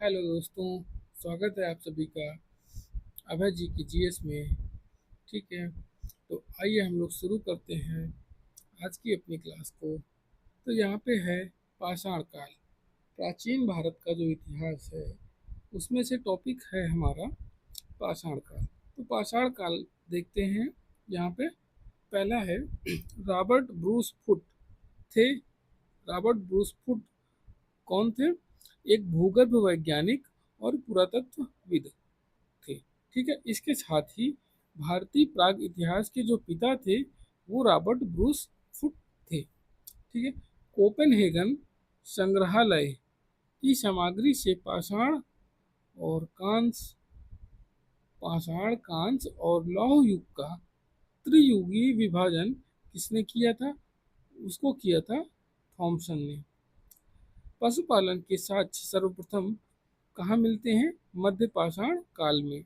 Hello दोस्तों, स्वागत है आप सभी का अभय जी की जीएस में। ठीक है, तो आइए हम लोग शुरू करते हैं आज की अपनी क्लास को। तो यहाँ पे है पाषाण काल। प्राचीन भारत का जो इतिहास है उसमें से टॉपिक है हमारा पाषाण काल। तो पाषाण काल देखते हैं। यहाँ पे पहला है रॉबर्ट ब्रूस फुट थे। रॉबर्ट ब्रूस फुट कौन थे? एक भूगर्भ वैज्ञानिक और पुरातत्वविद थे। ठीक है, इसके साथ ही भारतीय प्राग इतिहास के जो पिता थे वो रॉबर्ट ब्रूस फुट थे। ठीक है, कोपेनहेगन संग्रहालय की सामग्री से और कांस्य पाषाण कांस्य और लौह युग का त्रियुगीय विभाजन किसने किया था? उसको किया था थॉमसन ने। पशुपालन के साक्ष्य सर्वप्रथम कहाँ मिलते हैं? मध्य पाषाण काल में।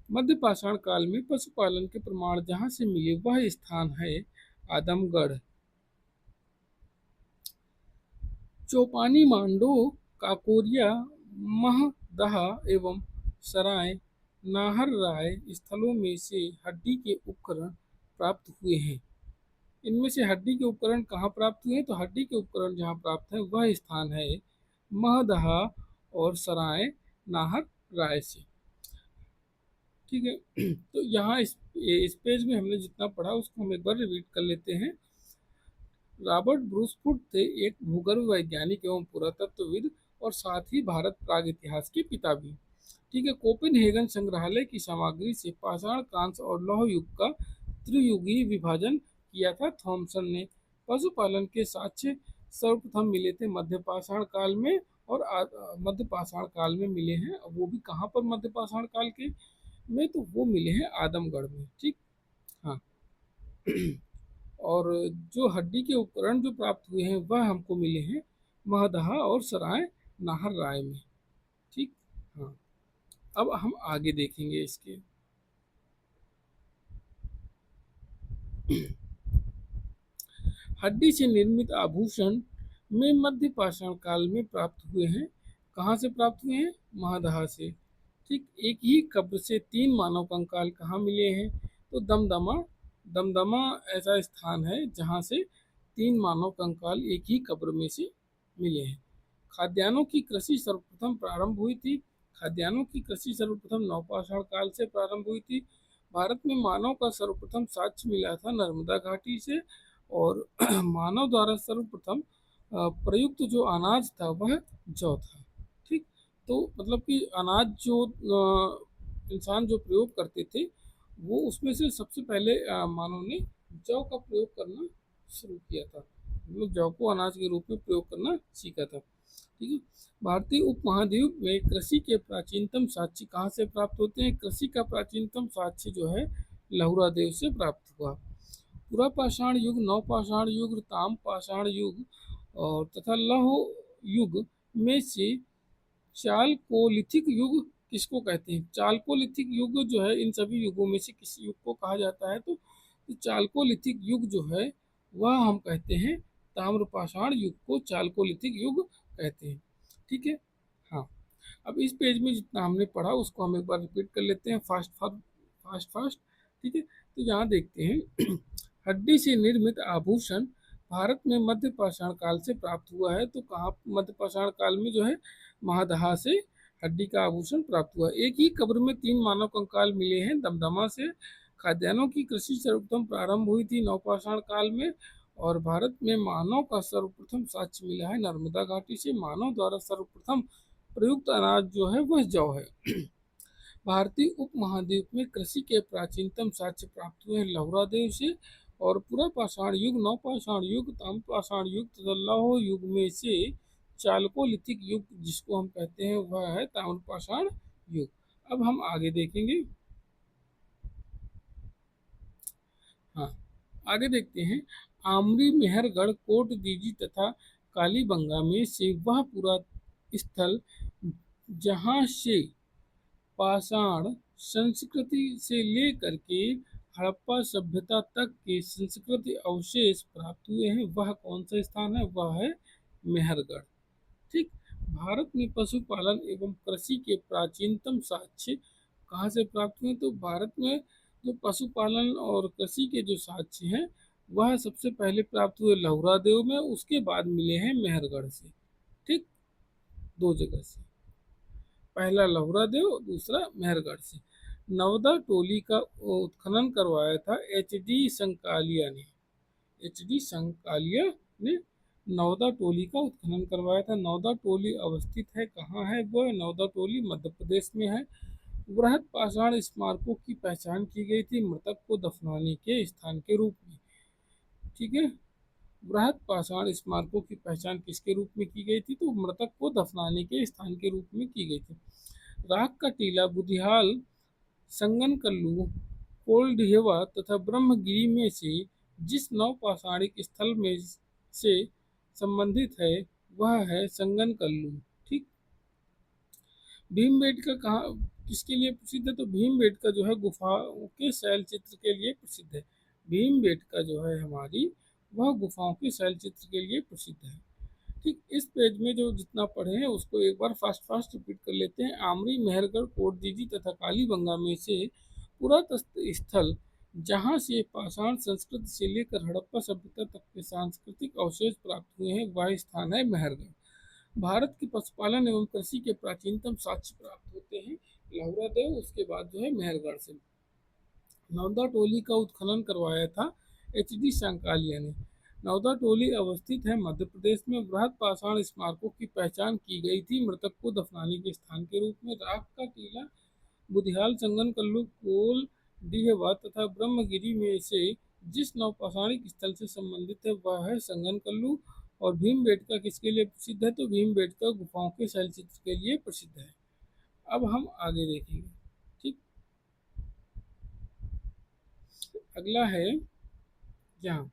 मध्य पाषाण काल में पशुपालन के प्रमाण जहाँ से मिले वह स्थान है आदमगढ़। चौपानी, मांडो, काकोरिया, महदहा एवं सराय नाहरराय स्थलों में से हड्डी के उपकरण प्राप्त हुए हैं। इनमें से हड्डी के उपकरण कहाँ प्राप्त हुए हैं? तो हड्डी के उपकरण जहाँ प्राप्त है वह स्थान है महदहा और सराय नाहरराय से। ठीक है, तो यहाँ इस पेज में हमने जितना पढ़ा उसको हम एक बार रिपीट कर लेते हैं। रॉबर्ट ब्रूस फुट थे एक भूगर्भ वैज्ञानिक एवं पुरातत्वविद और साथ ही भारत प्राग इतिहास के पिता भी। ठीक है, कोपेनहेगन संग्रहालय की सामग्री से पाषाण कांस्य और लौह युग का त्रियुगीय विभाजन किया था थॉमसन ने। पशुपालन के साक्ष्य सर्वप्रथम मिले थे मध्य पाषाण काल में और मध्य पाषाण काल में मिले हैं। वो भी कहाँ पर मध्य पाषाण काल के में? तो वो मिले हैं आदमगढ़ में। ठीक, हाँ। और जो हड्डी के उपकरण जो प्राप्त हुए हैं वह हमको मिले हैं महदहा और सराय नाहरराय में। ठीक, हाँ। अब हम आगे देखेंगे इसके। हड्डी से निर्मित आभूषण में मध्य पाषाण काल में प्राप्त हुए हैं। कहाँ से प्राप्त हुए हैं? महदहा से। ठीक, एक ही कब्र से तीन मानव कंकाल कहाँ मिले हैं? तो दमदमा। दमदमा ऐसा स्थान है जहाँ से तीन मानव कंकाल एक ही कब्र में से मिले हैं। खाद्यान्नों की कृषि सर्वप्रथम प्रारंभ हुई थी। खाद्यान्नों की कृषि सर्वप्रथम नवपाषाण काल से प्रारंभ हुई थी। भारत में मानव का सर्वप्रथम साक्ष्य मिला था नर्मदा घाटी से। और मानव द्वारा सर्वप्रथम प्रयुक्त जो अनाज था वह जौ था। ठीक, तो मतलब कि अनाज जो इंसान जो प्रयोग करते थे वो उसमें से सबसे पहले मानव ने जौ का प्रयोग करना शुरू किया था। मतलब जौ को अनाज के रूप में प्रयोग करना सीखा था। ठीक है, भारतीय उपमहाद्वीप में कृषि के प्राचीनतम साक्ष्य कहाँ से प्राप्त होते हैं? कृषि का प्राचीनतम साक्ष्य जो है लहुरा देव से प्राप्त हुआ। पुरा पाषाण युग, नवपाषाण युग, ताम पाषाण युग और तथा लौह युग में से चालकोलिथिक युग किसको कहते हैं? चालकोलिथिक युग जो है इन सभी युगों में से किस युग को कहा जाता है? तो चालकोलिथिक युग जो है वह हम कहते हैं ताम्रपाषाण युग को चालकोलिथिक युग कहते हैं। ठीक है, हाँ। अब इस पेज में जितना हमने पढ़ा उसको हम एक बार रिपीट कर लेते हैं फास्ट फास्ट फास्ट फास्ट। ठीक है, तो यहाँ देखते हैं हड्डी से निर्मित आभूषण भारत में मध्य पाषाण काल से प्राप्त हुआ है। तो कहाँ मध्य पाषाण काल में जो है महादहा से हड्डी का आभूषण प्राप्त हुआ। एक ही कब्र में तीन मानव कंकाल मिले हैं दमदमा से। खाद्यान्नों की कृषि सर्वप्रथम प्रारंभ हुई थी नवपाषाण काल में। और भारत में मानव का सर्वप्रथम साक्ष्य मिला है नर्मदा घाटी से। मानव द्वारा सर्वप्रथम प्रयुक्त अनाज जो है वह जौ है। भारतीय उपमहाद्वीप में कृषि के प्राचीनतम साक्ष्य प्राप्त हुए हैं लहुरा देव से। और पुरा पाषाण युग, नवपाषाण युग, ताम्रपाषाण युग तथा लौह युग में से चालकोलिथिक युग जिसको हम कहते हैं वह है ताम्रपाषाण युग। अब हम आगे देखेंगे। हाँ, आगे देखते हैं। आमरी, मेहरगढ़, कोट दीजी तथा कालीबंगा में से वह पूरा स्थल जहाँ से पाषाण संस्कृति से लेकर के हड़प्पा सभ्यता तक के संस्कृति अवशेष प्राप्त हुए हैं वह कौन सा स्थान है? वह है मेहरगढ़। ठीक, भारत में पशुपालन एवं कृषि के प्राचीनतम साक्ष्य कहाँ से प्राप्त हुए? तो भारत में जो पशुपालन और कृषि के जो साक्ष्य हैं वह सबसे पहले प्राप्त हुए लहुरा देव में, उसके बाद मिले हैं मेहरगढ़ से। ठीक, दो जगह से, पहला लहुरा देव, दूसरा मेहरगढ़ से। नवदा टोली का उत्खनन करवाया था एच डी संकालिया ने। एच डी संकालिया ने नवदा टोली का उत्खनन करवाया था। नवदा टोली अवस्थित है कहाँ है? वह नवदा टोली मध्य प्रदेश में है। वृहद पाषाण स्मारकों की पहचान की गई थी मृतक को दफनाने के स्थान के रूप में। ठीक है, वृहद पाषाण स्मारकों की पहचान किसके रूप में की गई थी? तो मृतक को दफनाने के स्थान के रूप में की गई थी। राख का टीला बुधियाल, संगनकल्लू, कोलडिहवा तथा ब्रह्मगिरी में से जिस नवपाषाणिक स्थल में से संबंधित है वह है संगनकल्लू। ठीक, भीमबेटका कहाँ किसके लिए प्रसिद्ध है? तो भीमबेटका जो है गुफाओं के शैल चित्र के लिए प्रसिद्ध है। भीमबेटका जो है हमारी, वह गुफाओं के शैल चित्र के लिए प्रसिद्ध है। ठीक, इस पेज में जो जितना पढ़े हैं उसको एक बार फास्ट फास्ट रिपीट कर लेते हैं। आमरी, मेहरगढ़, कोटदीजी तथा कालीबंगा में से पुरातत्व स्थल जहाँ से पाषाण संस्कृति से लेकर हड़प्पा सभ्यता तक के सांस्कृतिक अवशेष प्राप्त हुए हैं वह स्थान है मेहरगढ़। भारत की पशुपालन एवं कृषि के प्राचीनतम साक्ष्य प्राप्त होते हैं लहुरा देव, उसके बाद जो है मेहरगढ़ से। नवदा टोली का उत्खनन करवाया था एच डी सांकालिया ने। नवदा टोली अवस्थित है मध्य प्रदेश में। बृहद पाषाण स्मारकों की पहचान की गई थी मृतक को दफनाने के स्थान के रूप में। राख का टीला बुधियाल, संगनकल्लू, कोल डीहवा तथा ब्रह्मगिरी में से जिस नवपाषाणिक स्थल से संबंधित है वह है संगनकल्लू। और भीमबेटका किसके लिए प्रसिद्ध है? तो भीमबेटका गुफाओं के शैलचित्र के लिए प्रसिद्ध है। अब हम आगे देखेंगे। ठीक, अगला है यहाँ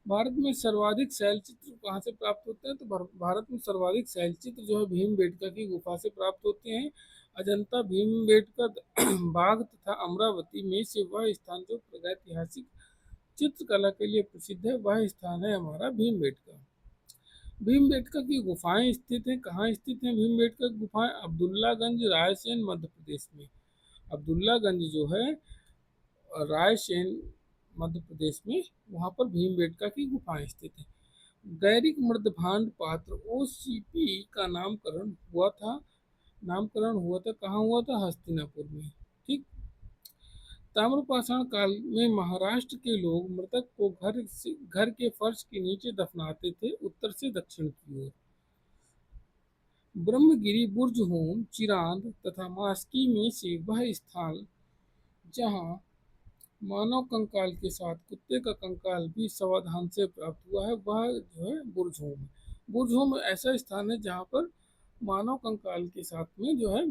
भारत में सर्वाधिक शैलचित्र कहाँ से प्राप्त होते हैं? तो भारत में सर्वाधिक शैलचित्र जो है भीमबेटका की गुफा से प्राप्त होते हैं। अजंता, भीमबेटका, बाघ तथा अमरावती में से वह स्थान जो प्रागैतिहासिक चित्रकला के लिए प्रसिद्ध है वह स्थान है हमारा भीमबेटका। भीमबेटका की गुफाएं स्थित हैं कहाँ स्थित हैं? भीमबेटका की गुफाएं अब्दुल्लागंज, रायसेन, मध्य प्रदेश में। अब्दुल्लागंज जो है रायसेन मध्य प्रदेश में, वहाँ पर भीमबेटका की गुफाएं स्थित हैं। गैरिक मृदभांड पात्र ओसीपी का नामकरण हुआ था कहाँ हुआ था? हस्तिनापुर में। ठीक, ताम्रपाषाण काल में महाराष्ट्र के लोग मृतक को घर के फर्श के नीचे दफनाते थे उत्तर से दक्षिण की ओर। ब्रह्मगिरी, बुर्जहोम, चिरांद तथा मास्की में से वह स्थान जहाँ मानव कंकाल के साथ कुत्ते का कंकाल भी सावधान से प्राप्त हुआ है वह जो है बुर्जहोम है। बुर्जहोम ऐसा स्थान है जहाँ पर मानव कंकाल के साथ में जो है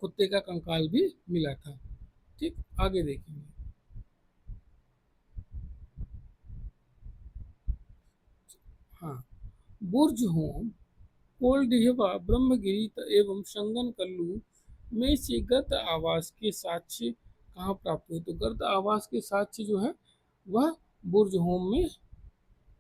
कुत्ते का कंकाल भी मिला था। ठीक, आगे देखेंगे। हाँ, बुर्जहोम, कोलडिहवा, ब्रह्मगिरी एवं संगनकल्लू में से गर्त आवास के साक्ष्य कहाँ प्राप्त हुए? तो गर्त आवास के साक्ष्य जो है वह बुर्जहोम में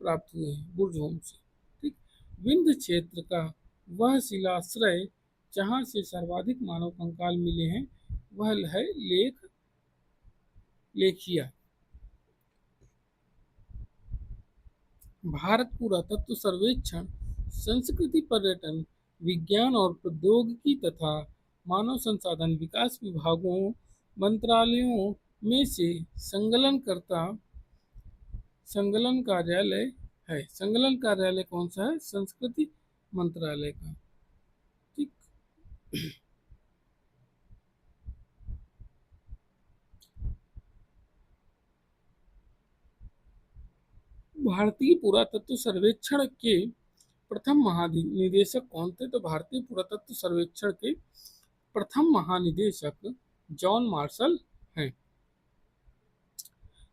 प्राप्त हुए हैं, बुर्जहोम से। ठीक, विंध्य क्षेत्र का वह शिलाश्रय जहाँ से सर्वाधिक मानव कंकाल मिले हैं वह है लेखिया। भारत पुरातत्व सर्वेक्षण संस्कृति, पर्यटन, विज्ञान और प्रौद्योगिकी तथा मानव संसाधन विकास विभागों मंत्रालयों में से संकलन कार्यालय है। संकलन कार्यालय कौन सा है? संस्कृति मंत्रालय का। ठीक, भारतीय पुरातत्व सर्वेक्षण के प्रथम महानिदेशक कौन थे? तो भारतीय पुरातत्व सर्वेक्षण के प्रथम महानिदेशक जॉन मार्शल हैं।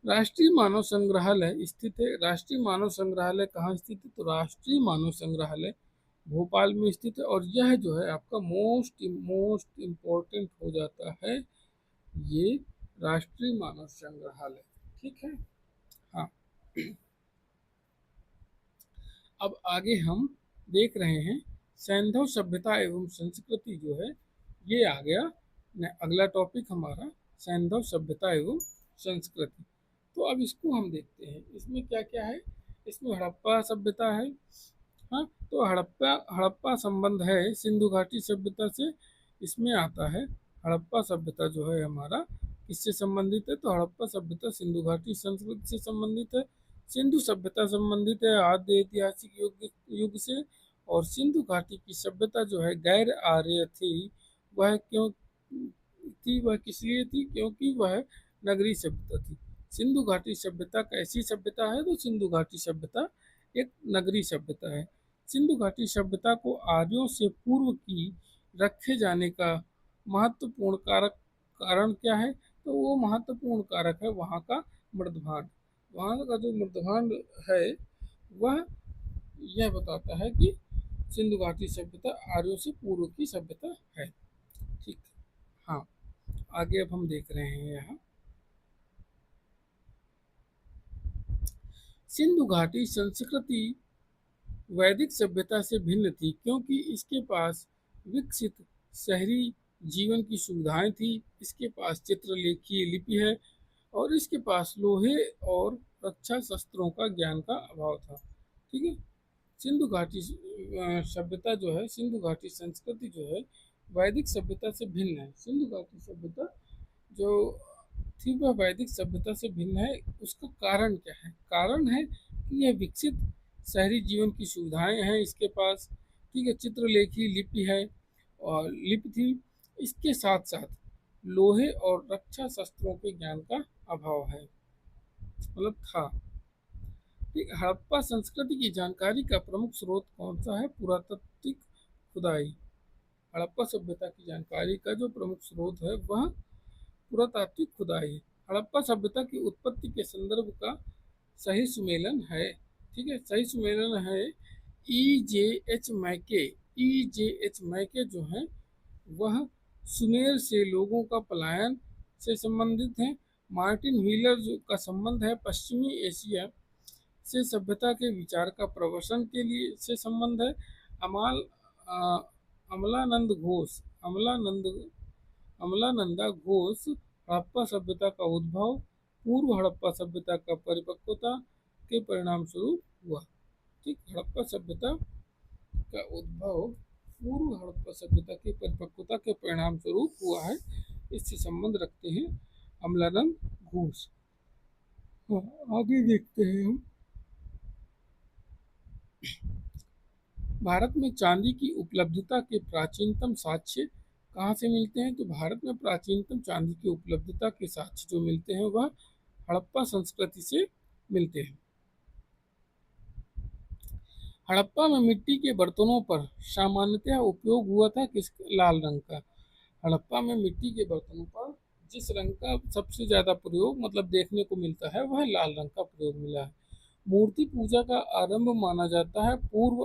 राष्ट्रीय मानव संग्रहालय स्थित है। राष्ट्रीय मानव संग्रहालय कहाँ स्थित है? तो राष्ट्रीय मानव संग्रहालय भोपाल में स्थित है। और यह जो है आपका मोस्ट इम्पोर्टेंट हो जाता है, ये राष्ट्रीय मानव संग्रहालय। ठीक है, हाँ। अब आगे हम देख रहे हैं सैंधव सभ्यता एवं संस्कृति जो है ये आ गया अगला टॉपिक हमारा, सैंधव सभ्यता एवं संस्कृति। तो अब इसको हम देखते हैं, इसमें क्या क्या है। इसमें हड़प्पा सभ्यता है। हाँ, तो हड़प्पा हड़प्पा संबंध है सिंधु घाटी सभ्यता से, इसमें आता है। हड़प्पा सभ्यता जो है हमारा किससे संबंधित है, तो हड़प्पा सभ्यता सिंधु घाटी संस्कृति से संबंधित है। सिंधु सभ्यता संबंधित है आद्य ऐतिहासिक युग से, और सिंधु घाटी की सभ्यता जो है गैर आर्य थी। वह क्यों थी, वह किस लिए थी, क्योंकि वह नगरीय सभ्यता थी। सिंधु घाटी सभ्यता कैसी सभ्यता है, तो सिंधु घाटी सभ्यता एक नगरीय सभ्यता है। सिंधु घाटी सभ्यता को आर्यों से पूर्व की रखे जाने का महत्वपूर्ण कारण क्या है, तो वो महत्वपूर्ण कारक है वहाँ का मृदभांड। वहाँ का जो मृदभांड है वह यह बताता है कि सिंधु घाटी सभ्यता आर्यों से पूर्व की सभ्यता है। ठीक, हाँ, आगे अब हम देख रहे हैं यहाँ सिंधु घाटी संस्कृति वैदिक सभ्यता से भिन्न थी, क्योंकि इसके पास विकसित शहरी जीवन की सुविधाएं थी, इसके पास चित्रलेखीय लिपि है, और इसके पास लोहे और रक्षा शस्त्रों का ज्ञान का अभाव था। ठीक है, सिंधु घाटी सभ्यता जो है, सिंधु घाटी संस्कृति जो है वैदिक सभ्यता से भिन्न है। सिंधु घाटी सभ्यता जो थी वह वैदिक सभ्यता से भिन्न है। उसका कारण क्या है, कारण है कि यह विकसित शहरी जीवन की सुविधाएं हैं इसके पास। ठीक है, चित्रलेखी लिपि है और लिपि थी, इसके साथ साथ लोहे और रक्षा शस्त्रों के ज्ञान का अभाव है, मतलब था। ठीक, हड़प्पा संस्कृति की जानकारी का प्रमुख स्रोत कौन सा है, पुरातात्विक खुदाई। हड़प्पा सभ्यता की जानकारी का जो प्रमुख स्रोत है वह पुरातात्विक खुदाई है। हड़प्पा सभ्यता की उत्पत्ति के संदर्भ का सही सुमेलन है। ठीक है, सही सुमेलन है ई जे एच मैके जो है वह सुमेर से लोगों का पलायन से संबंधित है। मार्टिन व्हीलर जो का संबंध है पश्चिमी एशिया से सभ्यता के विचार का प्रवसन के लिए से संबंध है। अमाल अमलानंद घोष अमलानंदा घोष हड़प्पा सभ्यता का उद्भव पूर्व हड़प्पा सभ्यता का परिपक्वता के परिणाम स्वरूप हुआ। ठीक, हड़प्पा सभ्यता का उद्भव पूर्व हड़प्पा सभ्यता की परिपक्वता के परिणाम स्वरूप हुआ है, इससे संबंध रखते हैं अमलानंद घोष। आगे देखते हैं हम, भारत में चांदी की उपलब्धता के प्राचीनतम साक्ष्य कहाँ से मिलते हैं, तो भारत में प्राचीनतम चांदी की उपलब्धता के साक्ष्य जो मिलते हैं वह हड़प्पा संस्कृति से मिलते हैं। हड़प्पा में मिट्टी के बर्तनों पर सामान्यतः उपयोग हुआ था किस लाल रंग का। हड़प्पा में मिट्टी के बर्तनों पर जिस रंग का सबसे ज्यादा प्रयोग मतलब देखने को मिलता है वह लाल रंग का प्रयोग मिला है। मूर्ति पूजा का आरंभ माना जाता है पूर्व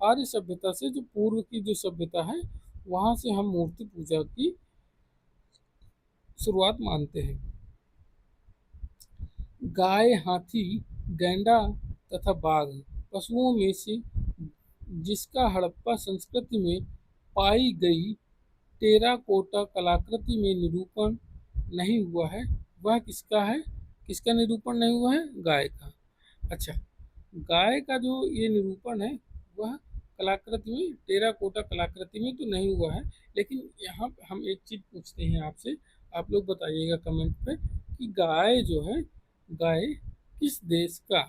आर्य सभ्यता से। जो पूर्व की जो सभ्यता है वहां से हम मूर्ति पूजा की शुरुआत मानते हैं। गाय, हाथी, गैंडा तथा बाघ पशुओं में से जिसका हड़प्पा संस्कृति में पाई गई टेराकोटा कलाकृति में निरूपण नहीं हुआ है वह किसका है, किसका निरूपण नहीं हुआ है, गाय का। अच्छा, गाय का जो ये निरूपण है वह कलाकृति में, टेराकोटा कलाकृति में तो नहीं हुआ है। लेकिन यहाँ हम एक चीज पूछते हैं आपसे, आप लोग बताइएगा कमेंट पे कि गाय जो है, गाय किस देश का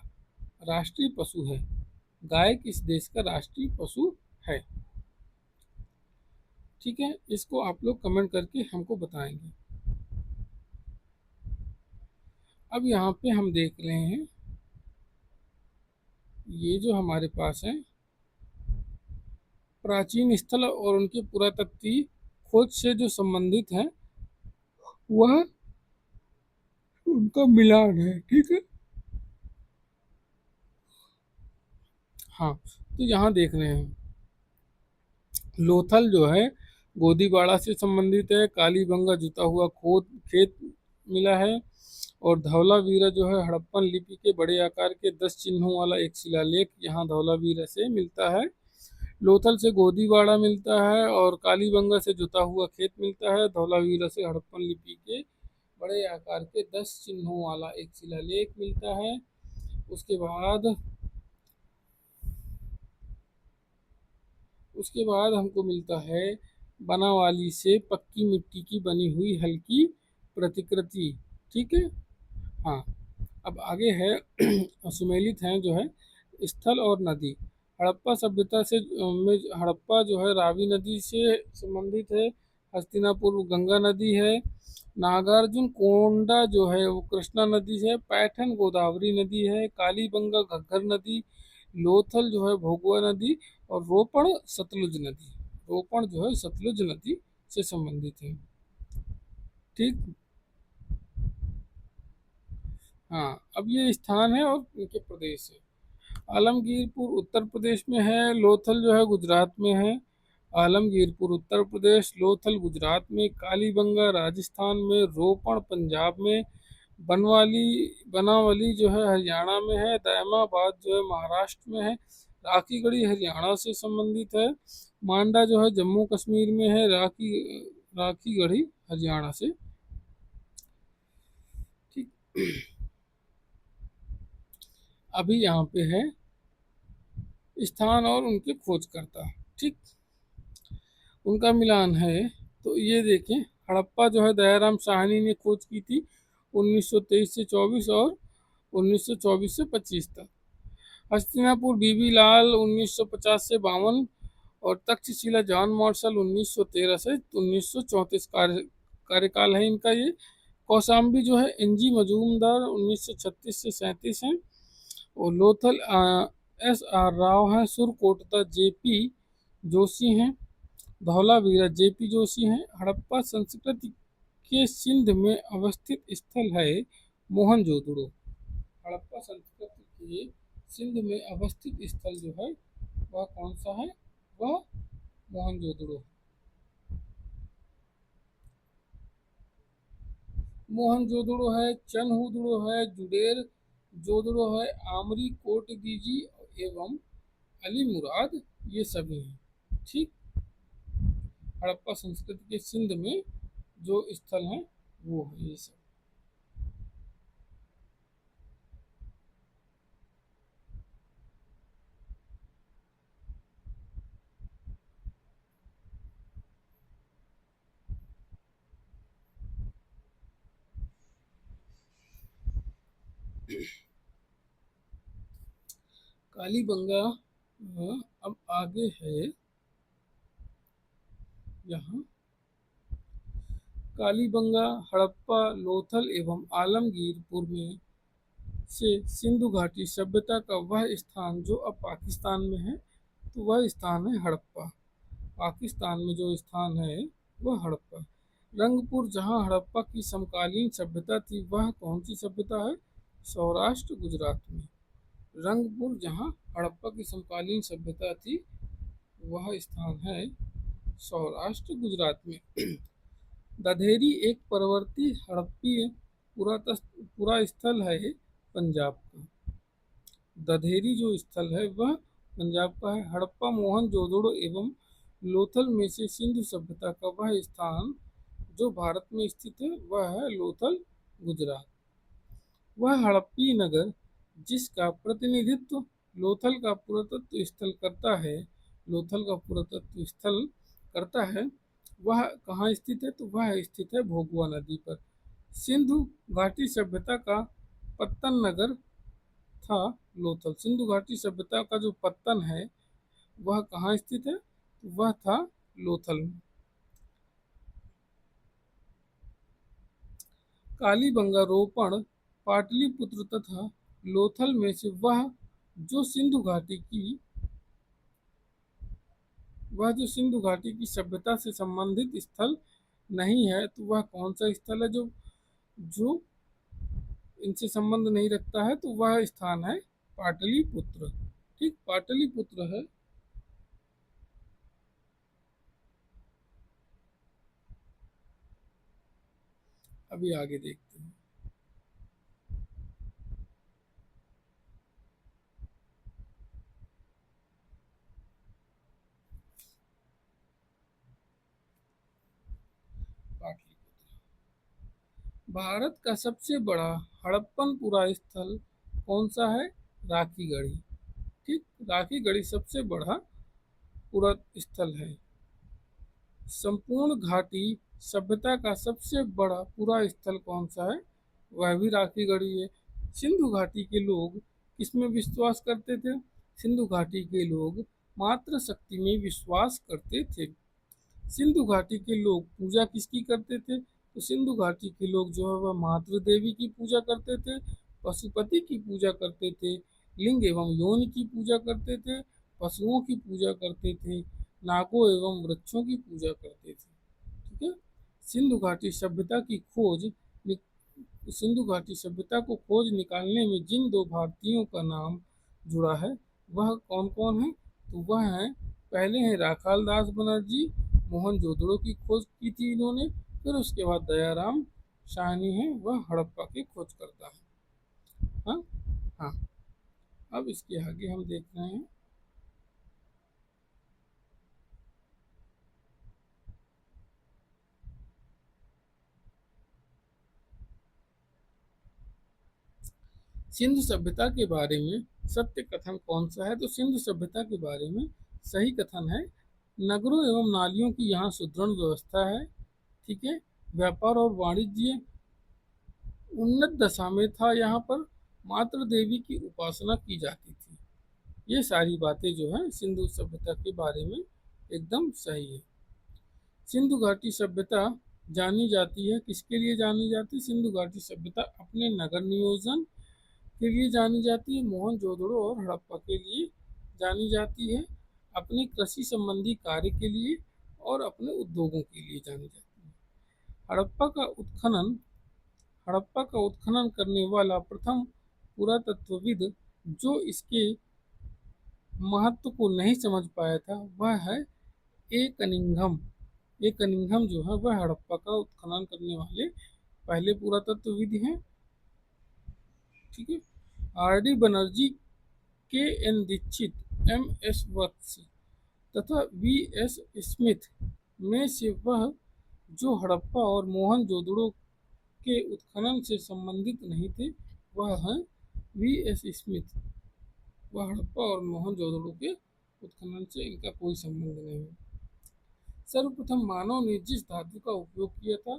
राष्ट्रीय पशु है। गाय किस देश का राष्ट्रीय पशु है। ठीक है, इसको आप लोग कमेंट करके हमको बताएंगे। अब यहाँ पे हम देख रहे हैं ये जो हमारे पास है प्राचीन स्थल और उनके पुरातत्वीय खोज से जो संबंधित है वह उनका मिलान है। ठीक है, हाँ, तो यहाँ देख रहे हैं लोथल जो है गोदीबाड़ा से संबंधित है। कालीबंगा जुता हुआ खेत मिला है। और धौलावीरा जो है हड़प्पन लिपि के बड़े आकार के 10 चिन्हों वाला एक शिलालेख यहाँ धौलावीरा से मिलता है। लोथल से गोदीवाड़ा मिलता है और कालीबंगा से जुता हुआ खेत मिलता है। धौलावीरा से हड़प्पन लिपि के बड़े आकार के 10 चिन्हों वाला एक शिलालेख मिलता है। उसके बाद उसके बाद हमको मिलता है बनावाली से पक्की मिट्टी की बनी हुई हल्की प्रतिकृति। ठीक है। हाँ, अब आगे है सुमेलित हैं जो है स्थल और नदी। हड़प्पा सभ्यता से में हड़प्पा जो है रावी नदी से संबंधित है। हस्तिनापुर गंगा नदी है। नागार्जुन कोंडा जो है वो कृष्णा नदी है। पैठन गोदावरी नदी है। कालीबंगा घग्गर नदी। लोथल जो है भोगवा नदी। और रोपण सतलुज नदी। रोपण जो है सतलुज नदी से संबंधित है। ठीक। हाँ, अब ये स्थान है और इनके प्रदेश है। आलमगीरपुर उत्तर प्रदेश में है। लोथल जो है गुजरात में है। आलमगीरपुर उत्तर प्रदेश, लोथल गुजरात में, कालीबंगा राजस्थान में, रोपण पंजाब में, बनवाली बनावली जो है हरियाणा में है, दैमाबाद जो है महाराष्ट्र में है, राखीगढ़ी हरियाणा से संबंधित है, मांडा जो है जम्मू कश्मीर में है, राखीगढ़ी हरियाणा से। ठीक। अभी यहाँ पे है स्थान और उनके खोजकर्ता। ठीक। उनका मिलान है। तो ये देखें, हड़प्पा जो है दयाराम साहनी ने खोज की थी 1923 से 24 और 1924 से 25 तक। हस्तिनापुर बीबी लाल 1950 से 52 और तक्षशिला जॉन मार्शल 1913 से 1934 कार्यकाल है इनका ये। कौशाम्बी जो है एनजी मजूमदार 1936 से 37 हैं। और लोथल एस आर राव हैं। सुरकोटदा जेपी जोशी हैं। धौलावीरा जेपी जोशी हैं। हड़प्पा संस्कृति के सिंध में अवस्थित स्थल है मोहनजोदड़ो। हड़प्पा संस्कृति के सिंध में अवस्थित स्थल जो है वह कौन सा है? वह मोहनजोदड़ो। मोहनजोदड़ो है, चनहुदड़ो है, जुडेर जोदड़ो है, आमरी कोट दीजी एवं अली मुराद, ये सभी हैं। ठीक। हड़प्पा संस्कृति के सिंध में जो स्थल हैं वो है ये सब। कालीबंगा अब आगे है यहाँ। कालीबंगा हड़प्पा लोथल एवं आलमगीरपुर में से सिंधु घाटी सभ्यता का वह स्थान जो अब पाकिस्तान में है, तो वह स्थान है हड़प्पा। पाकिस्तान में जो स्थान है वह हड़प्पा। रंगपुर जहाँ हड़प्पा की समकालीन सभ्यता थी वह कौन सी सभ्यता है? सौराष्ट्र गुजरात में। रंगपुर जहाँ हड़प्पा की समकालीन सभ्यता थी वह स्थान है सौराष्ट्र गुजरात में। दधेरी एक परवर्ती हड़प्पीय पुरा स्थल है पंजाब का। दधेरी जो स्थल है वह पंजाब का है। हड़प्पा मोहनजोदड़ो एवं लोथल में से सिंधु सभ्यता का वह स्थान जो भारत में स्थित है वह है लोथल गुजरात। वह हड़प्पी नगर जिसका प्रतिनिधित्व लोथल का पुरातत्व स्थल करता है, लोथल का पुरातत्व स्थल करता है, वह कहाँ स्थित है? तो वह स्थित है भोगवा नदी पर। सिंधु घाटी सभ्यता का पत्तन नगर था लोथल। सिंधु घाटी सभ्यता का जो पत्तन है वह कहाँ स्थित है? तो वह था लोथल में। कालीबंगा रोपण पाटलिपुत्र तथा लोथल में से जो सिंधु घाटी की जो सिंधु घाटी की सभ्यता से संबंधित स्थल नहीं है, तो वह कौन सा स्थल है जो जो इनसे संबंध नहीं रखता है? तो वह स्थान है पाटलिपुत्र। ठीक, पाटलिपुत्र है। अभी आगे देखते हैं। भारत का सबसे बड़ा हड़प्पन पुरा स्थल कौन सा है? राखी गढ़ी। ठीक, राखी गढ़ी सबसे बड़ा पुरा स्थल है। संपूर्ण घाटी सभ्यता का सबसे बड़ा पुरा स्थल कौन सा है? वह भी राखी गढ़ी है। सिंधु घाटी के लोग किसमें विश्वास करते थे? सिंधु घाटी के लोग मातृ शक्ति में विश्वास करते थे। सिंधु घाटी के लोग पूजा किसकी करते थे? तो सिंधु घाटी के लोग जो है वह मातृ देवी की पूजा करते थे, पशुपति की पूजा करते थे, लिंग एवं योनि की पूजा करते थे, पशुओं की पूजा करते थे, नागों एवं वृक्षों की पूजा करते थे। ठीक है। सिंधु घाटी सभ्यता की खोज सिंधु घाटी सभ्यता को खोज निकालने में जिन दो भारतीयों का नाम जुड़ा है वह कौन कौन है? तो वह है, पहले है राखाल दास बनर्जी, मोहनजोदड़ो की खोज की थी इन्होंने। फिर उसके बाद दयाराम साहनी है, वह हड़प्पा की खोज करता है। हाँ हाँ। अब इसके आगे हम देख रहे हैं सिंधु सभ्यता के बारे में सत्य कथन कौन सा है? तो सिंधु सभ्यता के बारे में सही कथन है, नगरों एवं नालियों की यहाँ सुदृढ़ व्यवस्था है। ठीक है। व्यापार और वाणिज्य उन्नत दशा में था। यहाँ पर मातृ देवी की उपासना की जाती थी। ये सारी बातें जो है सिंधु सभ्यता के बारे में एकदम सही है। सिंधु घाटी सभ्यता जानी जाती है, किसके लिए जानी जाती है? सिंधु घाटी सभ्यता अपने नगर नियोजन के लिए जानी जाती है, मोहनजोदड़ो और हड़प्पा के लिए जानी जाती है, अपने कृषि संबंधी कार्य के लिए और अपने उद्योगों के लिए जानी जाती है। हड़प्पा का उत्खनन हड़प्पा का उत्खनन करने वाला प्रथम पुरातत्वविद जो इसके महत्व को नहीं समझ पाया था वह है ए कनिंघम। ए कनिंघम जो है वह हड़प्पा का उत्खनन करने वाले पहले पुरातत्वविद हैं। ठीक है। आर डी बनर्जी, के एन दीक्षित, एम एस वत्स तथा वी एस स्मिथ में से वह जो हड़प्पा और मोहनजोदड़ो के उत्खनन से संबंधित नहीं थे वह है वी एस स्मिथ। वह हड़प्पा और मोहनजोदड़ो के उत्खनन से इनका कोई संबंध नहीं है। सर्वप्रथम मानव ने जिस धातु का उपयोग किया था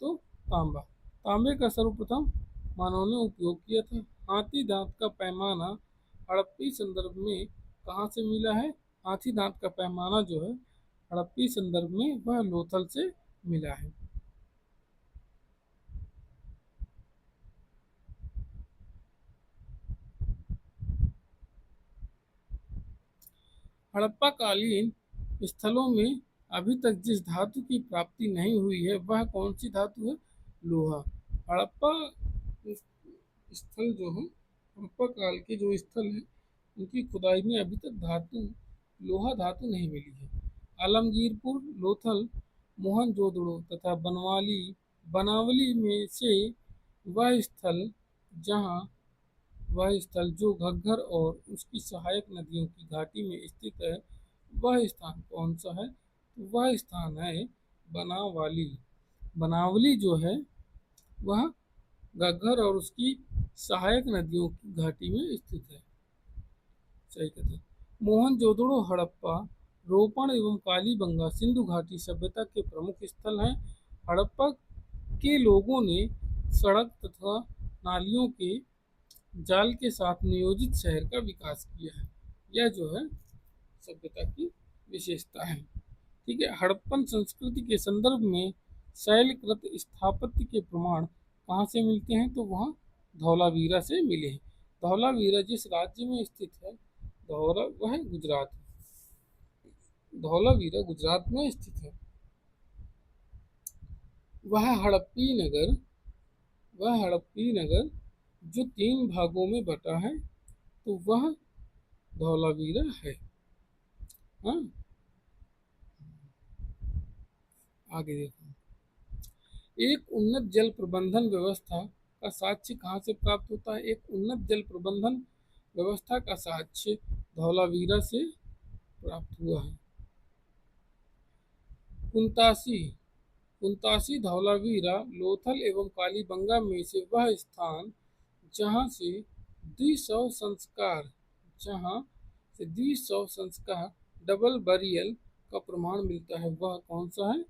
तो तांबा। तांबे का सर्वप्रथम मानव ने उपयोग किया था। हाथी दांत का पैमाना हड़प्पी संदर्भ में कहाँ से मिला है? हाथी दांत का पैमाना जो है हड़प्पी संदर्भ में वह लोथल से मिला है। हड़प्पा कालीन स्थलों में अभी तक जिस धातु की प्राप्ति नहीं हुई है वह कौन सी धातु है? लोहा। हड़प्पा स्थल जो है, हड़प्पा काल के जो स्थल हैं उनकी खुदाई में अभी तक लोहा धातु नहीं मिली है। आलमगीरपुर, लोथल, मोहनजोदड़ो तथा बनावली में से वह स्थल जहाँ वह स्थल जो घग्गर और उसकी सहायक नदियों की घाटी में स्थित है वह स्थान कौन सा है? तो वह स्थान है बनावाली। बनावली जो है वह घग्गर और उसकी सहायक नदियों की घाटी में स्थित है। सही कथन। मोहनजोदड़ो, हड़प्पा, रोपण एवं कालीबंगा सिंधु घाटी सभ्यता के प्रमुख स्थल हैं। हड़प्पा के लोगों ने सड़क तथा नालियों के जाल के साथ नियोजित शहर का विकास किया है। यह जो है सभ्यता की विशेषता है। ठीक है। हड़प्पन संस्कृति के संदर्भ में शैलकृत स्थापत्य के प्रमाण कहाँ से मिलते हैं? तो वहाँ धौलावीरा से मिले हैं। धौलावीरा जिस राज्य में स्थित है वह गुजरात। धौलावीरा गुजरात में स्थित है। वह हड़प्पी नगर वह हड़प्पी नगर जो 3 भागों में बटा है तो वह धौलावीरा है। हाँ, आगे देखो। एक उन्नत जल प्रबंधन व्यवस्था का साक्ष्य कहाँ से प्राप्त होता है? एक उन्नत जल प्रबंधन व्यवस्था का साक्ष्य धौलावीरा से प्राप्त हुआ है। कुंतासी पुंतासी, धौलावीरा, लोथल एवं कालीबंगा में से वह स्थान जहाँ से द्विशव संस्कार जहाँ से द्विशव संस्कार डबल बरियल का प्रमाण मिलता है, वह कौन सा है?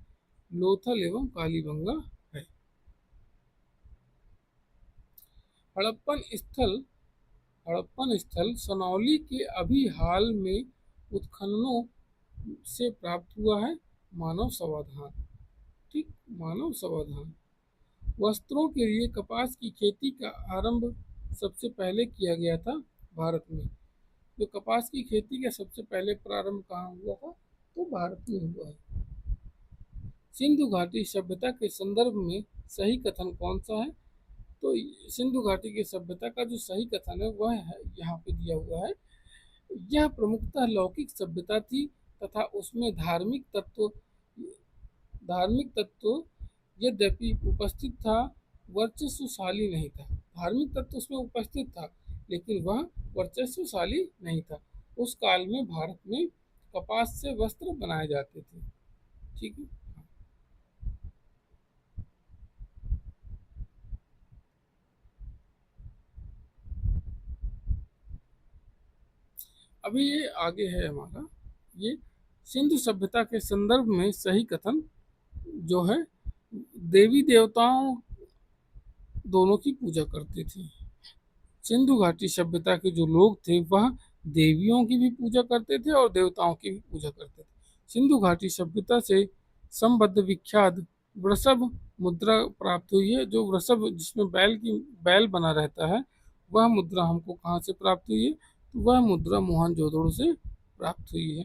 लोथल एवं कालीबंगा है। हड़प्पन स्थल हड़प्पन स्थल सनौली के अभी हाल में उत्खननों से प्राप्त हुआ है मानव समाधान। ठीक, मानव समाधान। वस्त्रों के लिए कपास की खेती का आरंभ सबसे पहले किया गया था भारत में। जो कपास की खेती का सबसे पहले प्रारंभ कहाँ हुआ था? तो भारत में हुआ है। सिंधु घाटी सभ्यता के संदर्भ में सही कथन कौन सा है? तो सिंधु घाटी की सभ्यता का जो सही कथन है वह है यहाँ पे दिया हुआ है। यह प्रमुखतः लौकिक सभ्यता थी तथा उसमें धार्मिक तत्व यद्यपि उपस्थित था, वर्चस्वशाली नहीं था। धार्मिक तत्व उसमें उपस्थित था लेकिन वह वर्चस्वशाली नहीं था। उस काल में भारत में कपास से वस्त्र बनाए जाते थे। ठीक है। अभी ये आगे है हमारा, ये सिंधु सभ्यता के संदर्भ में सही कथन जो है, देवी देवताओं दोनों की पूजा करते थे। सिंधु घाटी सभ्यता के जो लोग थे वह देवियों की भी पूजा करते थे और देवताओं की भी पूजा करते थे। सिंधु घाटी सभ्यता से संबद्ध विख्यात वृषभ मुद्रा प्राप्त हुई है। जो वृषभ जिसमें बैल बना रहता है, वह मुद्रा हमको कहाँ से प्राप्त हुई है? तो वह मुद्रा मोहनजोदड़ो से प्राप्त हुई है।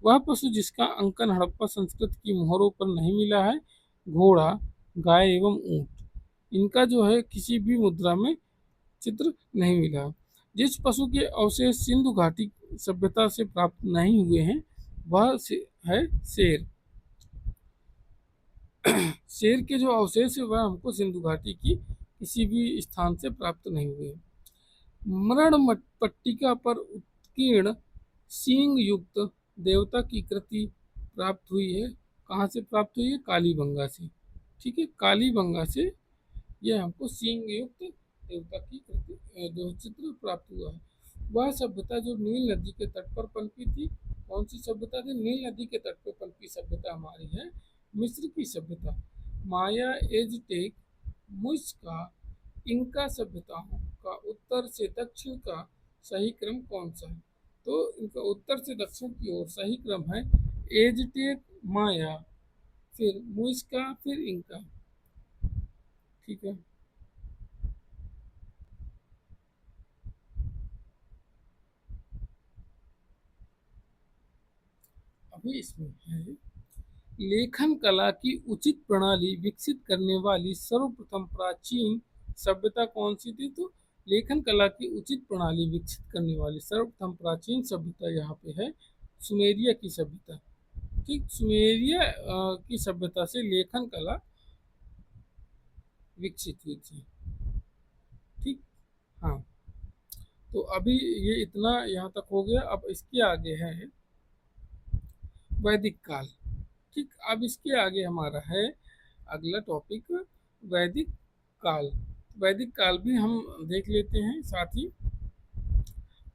वह पशु जिसका अंकन हड़प्पा संस्कृत की मोहरों पर नहीं मिला है, घोड़ा, गाय एवं ऊंट, इनका जो है किसी भी मुद्रा में चित्र नहीं मिला। जिस पशु के अवशेष सिंधु घाटी सभ्यता से प्राप्त नहीं हुए हैं वह है शेर। शेर के जो अवशेष है वह हमको सिंधु घाटी की किसी भी स्थान से प्राप्त नहीं हुए। मरण पट्टिका पर उत्कीर्ण सींग युक्त देवता की कृति प्राप्त हुई है। कहाँ से प्राप्त हुई है? कालीबंगा से। ठीक है, कालीबंगा से यह हमको सींग युक्त देवता की कृति जो चित्र प्राप्त हुआ है। वह सभ्यता जो नील नदी के तट पर पनपी थी, कौन सी सभ्यता थी? नील नदी के तट पर पनपी सभ्यता हमारी है मिस्र की सभ्यता। माया, एजटेक, मुइस्का, इंका सभ्यताओं का उत्तर से दक्षिण का सही क्रम कौन सा है? तो इनका उत्तर से दक्षिण की ओर सही क्रम है एजटेक, माया, फिर मुइस्का, फिर इंका। ठीक है। अभी इसमें है, लेखन कला की उचित प्रणाली विकसित करने वाली सर्वप्रथम प्राचीन सभ्यता कौन सी थी? तो लेखन कला की उचित प्रणाली विकसित करने वाली सर्वप्रथम प्राचीन सभ्यता यहाँ पे है सुमेरिया की सभ्यता। ठीक, सुमेरिया की सभ्यता से लेखन कला विकसित हुई थी। ठीक, हाँ। तो अभी ये इतना यहाँ तक हो गया। अब इसके आगे है वैदिक काल। ठीक, अब इसके आगे हमारा है अगला टॉपिक वैदिक काल। वैदिक काल भी हम देख लेते हैं साथ ही।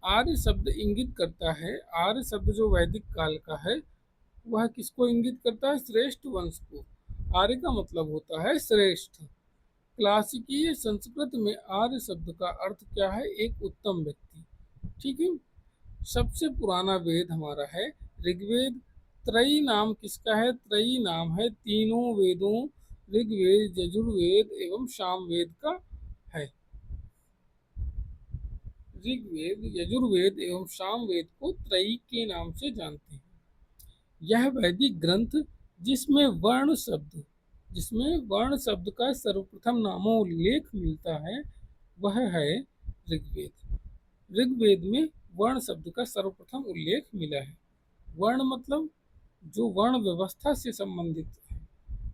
आर्य शब्द इंगित करता है, आर्य शब्द जो वैदिक काल का है वह किसको इंगित करता है? श्रेष्ठ वंश को। आर्य का मतलब होता है श्रेष्ठ। क्लासिकीय संस्कृत में आर्य शब्द का अर्थ क्या है? एक उत्तम व्यक्ति। ठीक है। सबसे पुराना वेद हमारा है ऋग्वेद। त्रयी नाम किसका है? त्रयी नाम है तीनों वेदों ऋग्वेद, यजुर्वेद एवं सामवेद का है। ऋग्वेद, यजुर्वेद एवं सामवेद को त्रयी के नाम से जानते हैं। यह वैदिक ग्रंथ जिसमें वर्ण शब्द का सर्वप्रथम नामोल्लेख मिलता है वह है ऋग्वेद। ऋग्वेद में वर्ण शब्द का सर्वप्रथम उल्लेख मिला है। वर्ण मतलब जो वर्ण व्यवस्था से संबंधित है।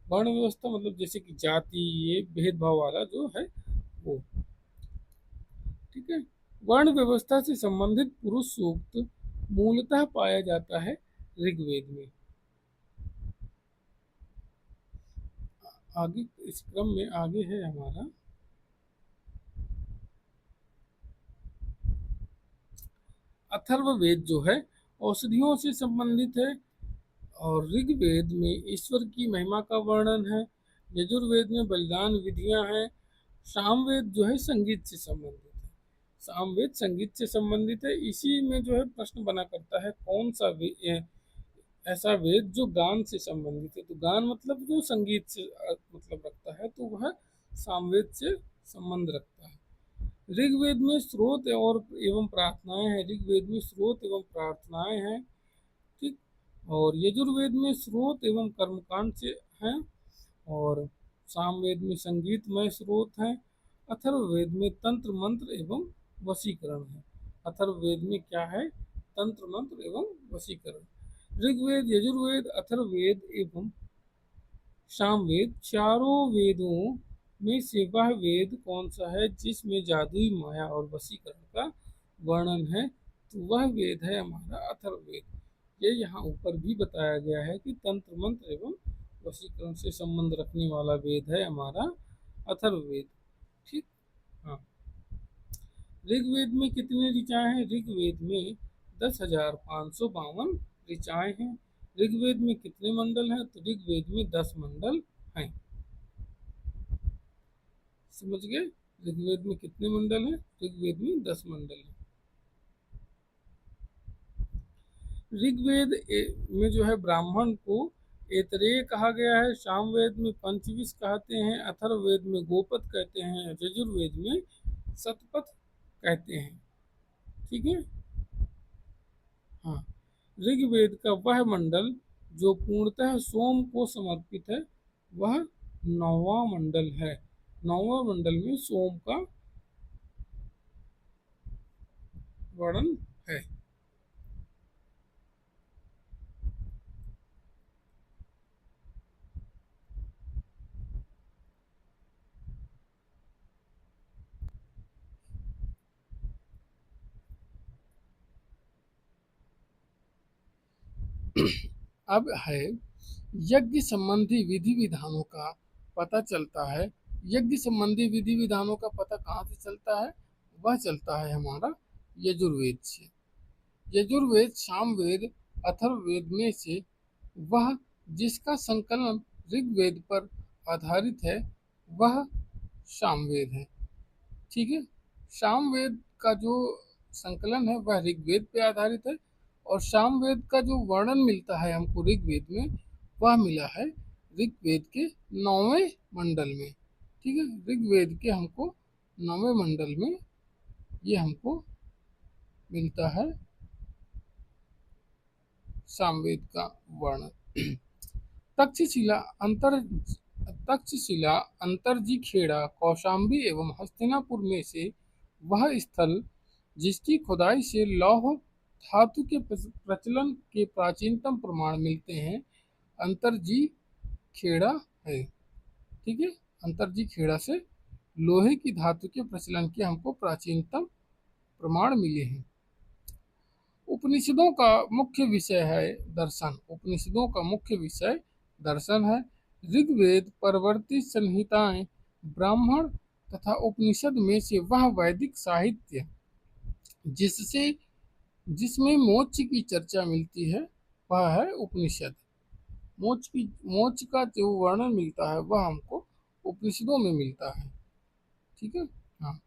वर्ण व्यवस्था मतलब जैसे कि जाति, ये भेदभाव वाला जो है वो। ठीक है। वर्ण व्यवस्था से संबंधित पुरुष सूक्त मूलतः पाया जाता है ऋग्वेद में। आगे इस क्रम में आगे है हमारा अथर्ववेद जो है औषधियों से संबंधित है, और ऋग्वेद में ईश्वर की महिमा का वर्णन है, यजुर्वेद में बलिदान विधियां हैं, सामवेद जो है संगीत से संबंधित है। सामवेद संगीत से संबंधित है, इसी में जो है प्रश्न बना करता है कौन सा ऐसा वेद जो गान से संबंधित है। तो गान मतलब जो संगीत से मतलब रखता है, तो वह सामवेद से संबंध रखता है। ऋग्वेद में स्रोत और एवं प्रार्थनाएं हैं, ऋग्वेद में स्रोत एवं प्रार्थनाएं हैं, ठीक। और यजुर्वेद में स्रोत एवं कर्मकांड से हैं, और सामवेद में संगीतमय स्रोत हैं। अथर्ववेद में तंत्र मंत्र एवं वशीकरण है। अथर्ववेद में क्या है? तंत्र मंत्र एवं वशीकरण। ऋग्वेद, यजुर्वेद, अथर्ववेद एवं सामवेद चारों वेदों में से वह वेद कौन सा है जिसमें जादुई माया और वशीकरण का वर्णन है? तो वह वेद है हमारा अथर्ववेद। ये यहाँ ऊपर भी बताया गया है कि तंत्र मंत्र एवं वशीकरण से संबंध रखने वाला वेद है हमारा अथर्ववेद, ठीक। हाँ, ऋग्वेद में कितनी ऋचाएं हैं? ऋग्वेद में 10,552 ऋचाएं हैं। ऋग्वेद में कितने मंडल हैं? तो ऋग्वेद में 10 मंडल हैं। समझ गए? ऋग्वेद में कितने मंडल हैं? ऋग्वेद में 10 मंडल हैं। ऋग्वेद में जो है ब्राह्मण को ऐतरेय कहा गया है, सामवेद में पंचविश कहते हैं, अथर्ववेद में गोपद कहते हैं, यजुर्वेद में शतपथ कहते हैं, ठीक है। हाँ, ऋग्वेद का वह मंडल जो पूर्णतः सोम को समर्पित है वह 9वां मंडल है। 9वां मंडल में सोम का वर्णन है। अब है यज्ञ संबंधी विधि विधानों का पता चलता है। यज्ञ संबंधी विधि विधानों का पता कहाँ से चलता है? वह चलता है हमारा यजुर्वेद से। यजुर्वेद, सामवेद, अथर्ववेद में से वह जिसका संकलन ऋग्वेद पर आधारित है वह सामवेद है, ठीक है। सामवेद का जो संकलन है वह ऋग्वेद पे आधारित है, और सामवेद का जो वर्णन मिलता है हमको ऋग्वेद में वह मिला है ऋग्वेद के 9वें मंडल में, ठीक है। ऋग्वेद के हमको 9वें मंडल में ये हमको मिलता है सामवेद का वर्णन। तक्षशिला अंतर तक्षशिला अंतरजी खेड़ा कौशाम्बी एवं हस्तिनापुर में से वह स्थल जिसकी खुदाई से लौह धातु के प्रचलन के प्राचीनतम प्रमाण मिलते हैं अंतरजी खेड़ा है, ठीक है। अंतरजी खेड़ा से लोहे की धातु के प्रचलन के हमको प्राचीनतम प्रमाण मिले हैं। उपनिषदों का मुख्य विषय है दर्शन। उपनिषदों का मुख्य विषय दर्शन है। ऋग्वेद, परवर्ती संहिताएं, ब्राह्मण तथा उपनिषद में से वह वैदिक साहित्य जिससे जिसमें मोक्ष की चर्चा मिलती है वह है उपनिषद। मोक्ष का जो वर्णन मिलता है वह हमको उपनिषदों में मिलता है, ठीक है। हाँ,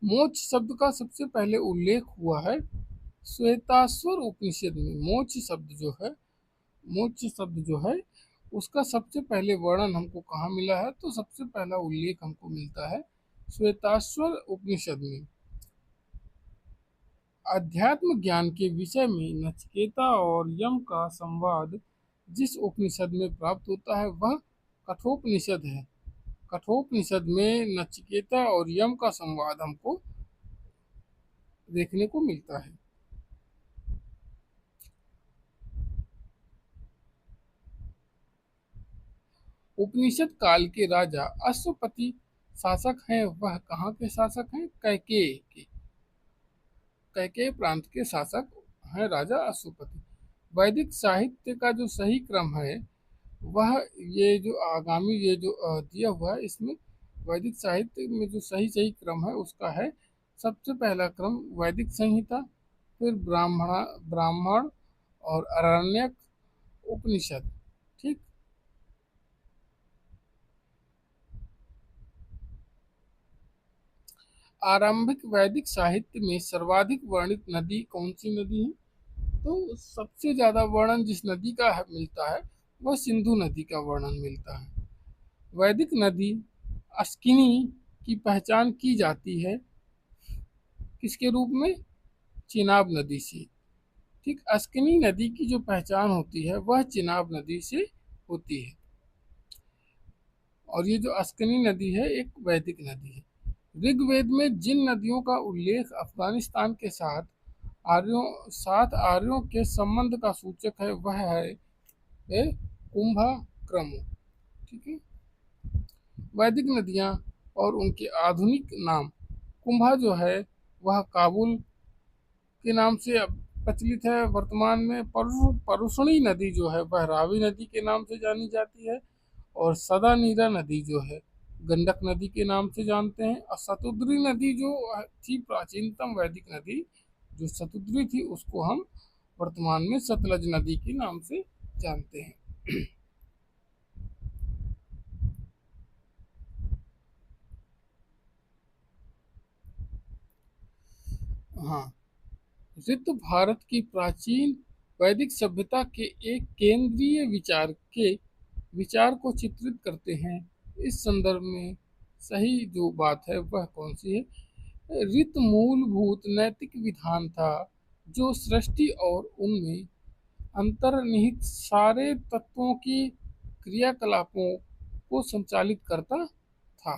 मोक्ष शब्द का सबसे पहले उल्लेख हुआ है श्वेताश्वर उपनिषद में। मोक्ष शब्द जो है उसका सबसे पहले वर्णन हमको कहाँ मिला है? तो सबसे पहला उल्लेख हमको मिलता है श्वेताश्वर उपनिषद में। अध्यात्म ज्ञान के विषय में नचिकेता और यम का संवाद जिस उपनिषद में प्राप्त होता है वह कठोपनिषद है। कठोपनिषद में नचिकेता और यम का संवाद हमको देखने को मिलता है। उपनिषद काल के राजा अश्वपति शासक हैं। वह कहाँ के शासक हैं? कैकेय के। कैकेय प्रांत के शासक हैं राजा अश्वपति। वैदिक साहित्य का जो सही क्रम है वह ये जो आगामी ये जो दिया हुआ है, इसमें वैदिक साहित्य में जो सही सही क्रम है उसका है। सबसे पहला क्रम वैदिक संहिता, फिर ब्राह्मण और आरण्यक, उपनिषद। ठीक। आरंभिक वैदिक साहित्य में सर्वाधिक वर्णित नदी कौन सी नदी है? तो सबसे ज्यादा वर्णन जिस नदी का मिलता है वह सिंधु नदी का वर्णन मिलता है। वैदिक नदी अस्किनी की पहचान की जाती है किसके रूप में? चिनाब नदी से। ठीक, अस्किनी नदी की जो पहचान होती है वह चिनाब नदी से होती है। और ये जो अस्किनी नदी है एक वैदिक नदी है। ऋग्वेद में जिन नदियों का उल्लेख अफगानिस्तान के साथ आर्यों के संबंध का सूचक है वह है कुंभा क्रमो। ठीक है। वैदिक नदियां और उनके आधुनिक नाम। कुंभा जो है वह काबुल के नाम से अब प्रचलित है। वर्तमान में परुषणी नदी जो है वह रावी नदी के नाम से जानी जाती है। और सदा नीरा नदी जो है गंडक नदी के नाम से जानते हैं। और शतुद्री नदी जो थी प्राचीनतम वैदिक नदी, जो शतुद्री थी, उसको हम वर्तमान में सतलज नदी के नाम से जानते हैं। हाँ, ऋतु भारत की प्राचीन वैदिक सभ्यता के एक केंद्रीय विचार को चित्रित करते हैं। इस संदर्भ में सही जो बात है वह कौन सी है? ऋत मूलभूत नैतिक विधान था जो सृष्टि और उनमें अंतर्निहित सारे तत्वों की क्रियाकलापों को संचालित करता था।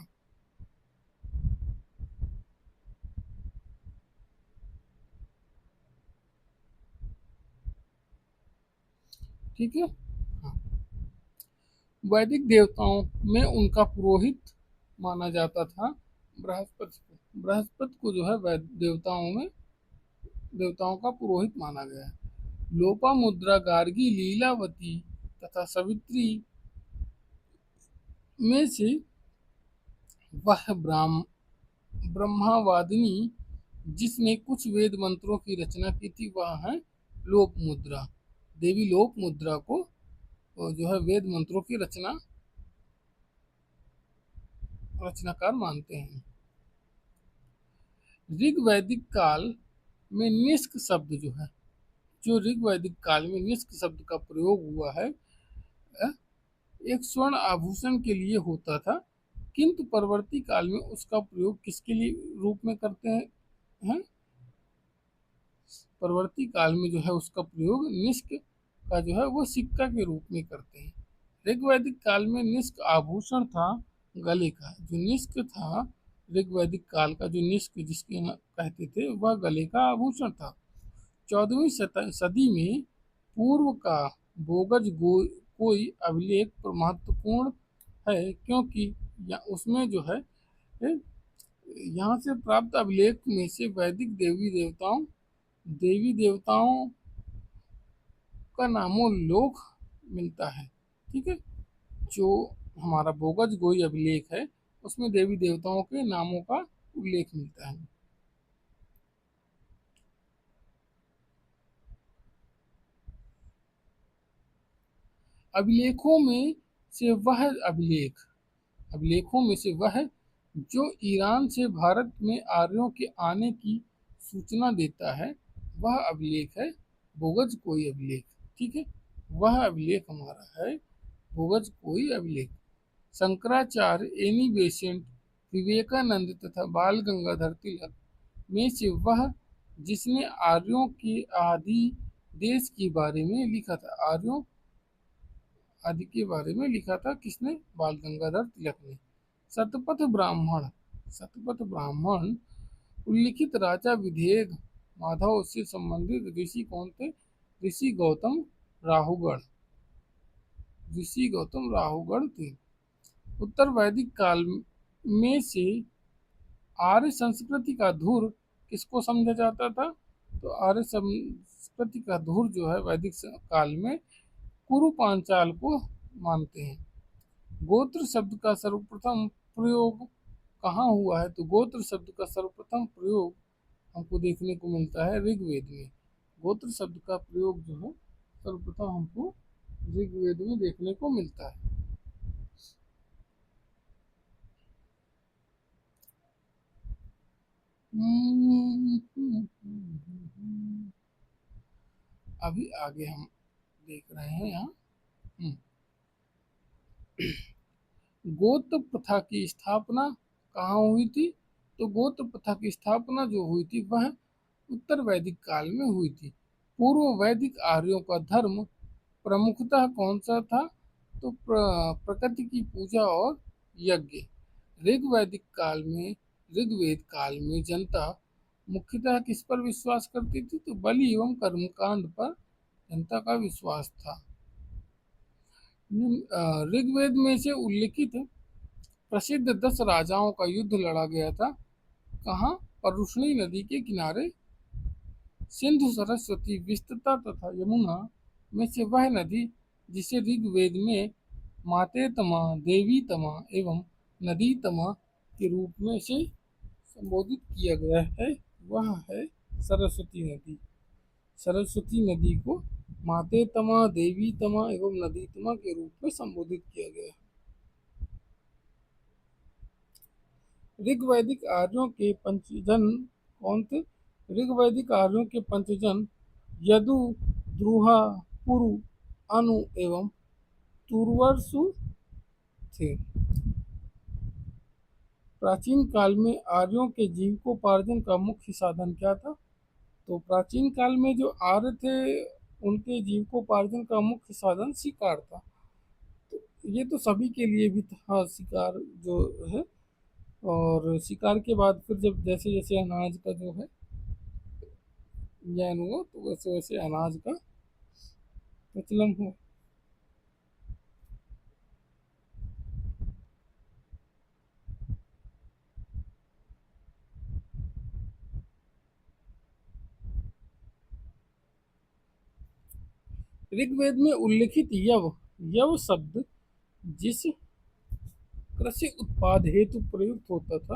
ठीक है। हाँ। वैदिक देवताओं में उनका पुरोहित माना जाता था बृहस्पति को। बृहस्पति को जो है वैदिक देवताओं का पुरोहित माना गया है। लोपामुद्रा, गार्गी, लीलावती तथा सावित्री में से वह ब्रह्मावादिनी जिसने कुछ वेद मंत्रों की रचना की थी वह है लोप मुद्रा। देवी लोप मुद्रा को जो है वेद मंत्रों की रचनाकार मानते हैं। ऋग वैदिक काल में निष्क शब्द जो है, जो ऋग वैदिक काल में निष्क शब्द का प्रयोग हुआ है एक स्वर्ण आभूषण के लिए होता था, किंतु परवर्ती काल में उसका प्रयोग किसके लिए रूप में करते हैं? परवर्ती काल में जो है उसका प्रयोग निष्क का जो है वो सिक्का के रूप में करते हैं। ऋग्वैदिक काल में निष्क आभूषण था गले का। जो निष्क था ऋग्वैदिक काल का, जो निष्क जिसके कहते थे, वह गले का आभूषण था। 14वीं सदी में पूर्व का बोगज कोई अभिलेख महत्वपूर्ण है क्योंकि उसमें जो है यहाँ से प्राप्त अभिलेख में से वैदिक देवी देवताओं का नामोल्लेख मिलता है। ठीक है। जो हमारा बोगज गोई अभिलेख है उसमें देवी देवताओं के नामों का उल्लेख मिलता है। अभिलेखों में से वह अभिलेख अभिलेखों में से वह जो ईरान से भारत में आर्यों के आने की सूचना देता है वह अभिलेख है बोगज कोई अभिलेख। ठीक है। वह अभिलेख हमारा है बोगज कोई अभिलेख। शंकराचार्य, एनी बेसेंट, विवेकानंद तथा बाल गंगाधर तिलक में से वह जिसने आर्यों के आदि देश के बारे में लिखा था। आर्यों आदि के बारे में लिखा था किसने? बाल गंगाधर तिलक ने। शतपथ ब्राह्मण उल्लिखित राजा विधेय माधव से संबंधित ऋषि कौन थे? ऋषि गौतम राहुगढ़ ऋषि गौतम राहुगढ़ थे। उत्तर वैदिक काल में से आर्य संस्कृति का धुर किसको समझा जाता था? तो आर्य संस्कृति का धुर जो है वैदिक काल में कुरु पांचाल को मानते हैं। गोत्र शब्द का सर्वप्रथम प्रयोग कहाँ हुआ है? तो गोत्र शब्द का सर्वप्रथम प्रयोग हमको देखने को मिलता है ऋग्वेद में। गोत्र शब्द का प्रयोग जो है सर्वप्रथम हमको ऋग्वेद में देखने को मिलता है। अभी आगे हम देख रहे हैं यहाँ। गोत्र प्रथा की स्थापना कहाँ हुई थी? तो गोत्र प्रथा की स्थापना जो हुई थी वह उत्तर वैदिक काल में हुई थी। पूर्व वैदिक आर्यों का धर्म प्रमुखतः कौन सा था? तो प्रकृति की पूजा और यज्ञ। ऋग्वेद काल में जनता मुख्यतः किस पर विश्वास करती थी? तो बलि एवं कर्मकांड पर जनता का विश्वास था। ऋग्वेद में से उल्लिखित प्रसिद्ध 10 राजाओं का युद्ध लड़ा गया था कहाँ? परुष्णी नदी के किनारे। सिंधु, सरस्वती, विस्तृता तथा यमुना में से वह नदी जिसे ऋग्वेद में मातेतमा, देवीतमा एवं नदीतमा के रूप में से संबोधित किया गया है वह है सरस्वती नदी। सरस्वती नदी को मातेतमा, देवीतमा एवं नदीतमा के रूप में संबोधित किया गया है। ऋग्वैदिक आर्यों के पंचजन कौन थे? ऋग्वैदिक आर्यों के पंचजन यदु, द्रुहा, पुरु, अनु एवं तुर्वसु थे। प्राचीन काल में आर्यों के जीविकोपार्जन का मुख्य साधन क्या था? तो प्राचीन काल में जो आर्य थे उनके जीविकोपार्जन का मुख्य साधन शिकार था। तो ये तो सभी के लिए भी था शिकार जो है। और शिकार के बाद फिर जब जैसे जैसे अनाज का जो है ज्ञान हुआ तो वैसे वैसे अनाज का प्रचलन हुआ। ऋग्वेद में उल्लिखित यव यव शब्द जिस कृषि उत्पाद हेतु प्रयुक्त होता था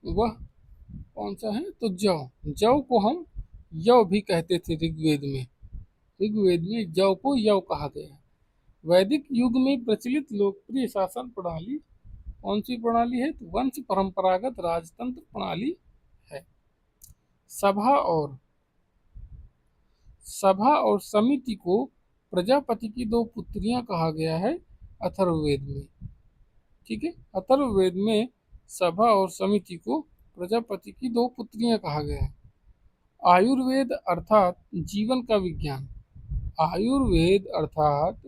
वह कौन सा है? तो जौ। जौ को हम यव भी कहते थे ऋग्वेद में। ऋग्वेद में जौ को यव कहा गया है। वैदिक युग में प्रचलित लोकप्रिय शासन प्रणाली कौन सी प्रणाली है? तो वंश परंपरागत राजतंत्र प्रणाली है। सभा और सभा और समिति को प्रजापति की दो पुत्रियां कहा गया है अथर्ववेद में। ठीक है, अथर्ववेद में सभा और समिति को प्रजापति की दो पुत्रियां कहा गया है। आयुर्वेद अर्थात जीवन का विज्ञान। आयुर्वेद अर्थात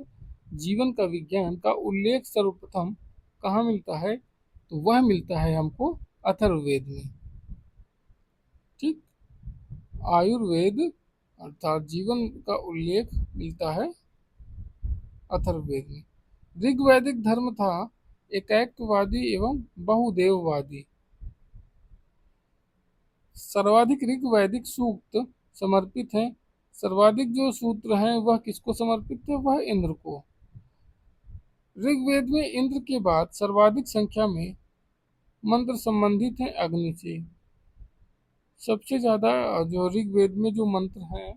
जीवन का विज्ञान का उल्लेख सर्वप्रथम कहाँ मिलता है? तो वह मिलता है हमको अथर्ववेद में। ठीक, आयुर्वेद अर्थात जीवन का उल्लेख मिलता है अथर्ववेद में। ऋग्वैदिक धर्म था एकैकवादी एवं बहुदेववादी। सर्वाधिक ऋग्वैदिक सूक्त समर्पित हैं। सर्वाधिक जो सूत्र हैं वह किसको समर्पित थे? वह इंद्र को। ऋग्वेद में इंद्र के बाद सर्वाधिक संख्या में मंत्र संबंधित हैं अग्नि से। सबसे ज्यादा जो ऋग्वेद में जो मंत्र हैं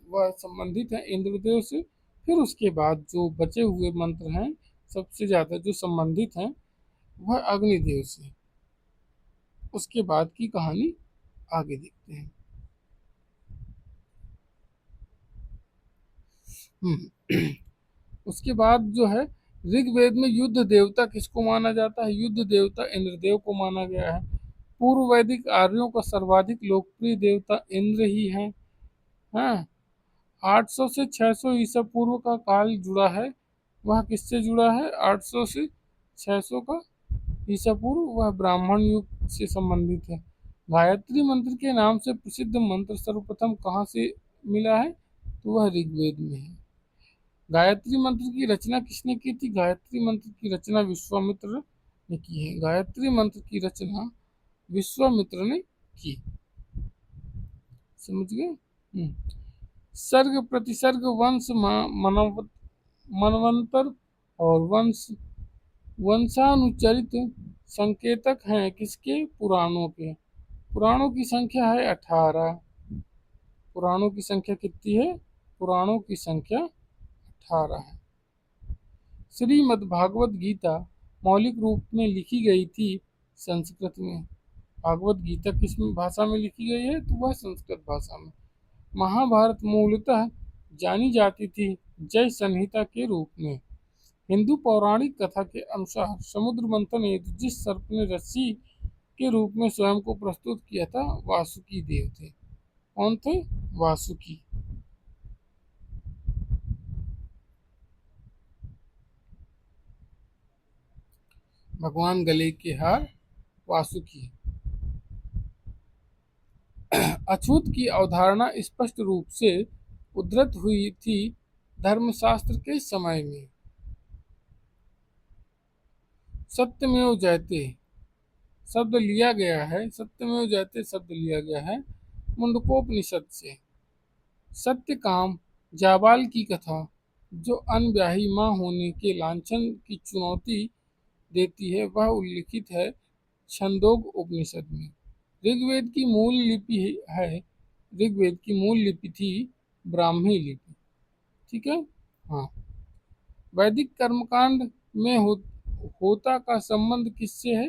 वह संबंधित हैं इंद्रदेव से। फिर उसके बाद जो बचे हुए मंत्र हैं सबसे ज्यादा जो संबंधित हैं वह अग्निदेव से। उसके बाद की कहानी आगे देखते हैं। उसके बाद जो है ऋग्वेद में युद्ध देवता किसको माना जाता है? युद्ध देवता इंद्रदेव को माना गया है। पूर्व वैदिक आर्यों का सर्वाधिक लोकप्रिय देवता इंद्र ही है। हाँ, 800 से 600 ईसा पूर्व का काल जुड़ा है। वह किससे जुड़ा है? 800 से 600 का ईसा पूर्व वह ब्राह्मण युग से संबंधित है। गायत्री मंत्र के नाम से प्रसिद्ध मंत्र सर्वप्रथम कहाँ से मिला है? तो वह ऋग्वेद में है। गायत्री मंत्र की रचना किसने की थी? गायत्री मंत्र की रचना विश्वामित्र ने की है। गायत्री मंत्र की रचना विश्वामित्र ने की। समझ गए? सर्ग प्रतिसर्ग वंश मनवंतर और वंशानुचरित संकेतक हैं किसके? पुराणों के। पुराणों की संख्या है 18। पुराणों की संख्या कितनी है? पुराणों की संख्या 18 है। श्रीमद् भागवत गीता मौलिक रूप में लिखी गई थी संस्कृत में। भागवत गीता किस भाषा में लिखी गई है? तो वह संस्कृत भाषा में। महाभारत मूलतः जानी जाती थी जय संहिता के रूप में। हिंदू पौराणिक कथा के अनुसार समुद्र मंथन हेतु जिस सर्प ने रस्सी के रूप में स्वयं को प्रस्तुत किया था, वासुकी देव थे। कौन थे? वासुकी। भगवान गले के हार वासुकी। अछूत की अवधारणा स्पष्ट रूप से उद्धृत हुई थी धर्मशास्त्र के समय में। सत्यमेव जयते शब्द लिया गया है, सत्यमेव जयते शब्द लिया गया है मुंडकोपनिषद से। सत्य काम जाबाल की कथा जो अनब्याही मां होने के लांछन की चुनौती देती है, वह उल्लिखित है छंदोग उपनिषद में। ऋग्वेद की मूल लिपि है, ऋग्वेद की मूल लिपि थी ब्राह्मी लिपि। ठीक है। हाँ। वैदिक कर्मकांड में होता का संबंध किससे है?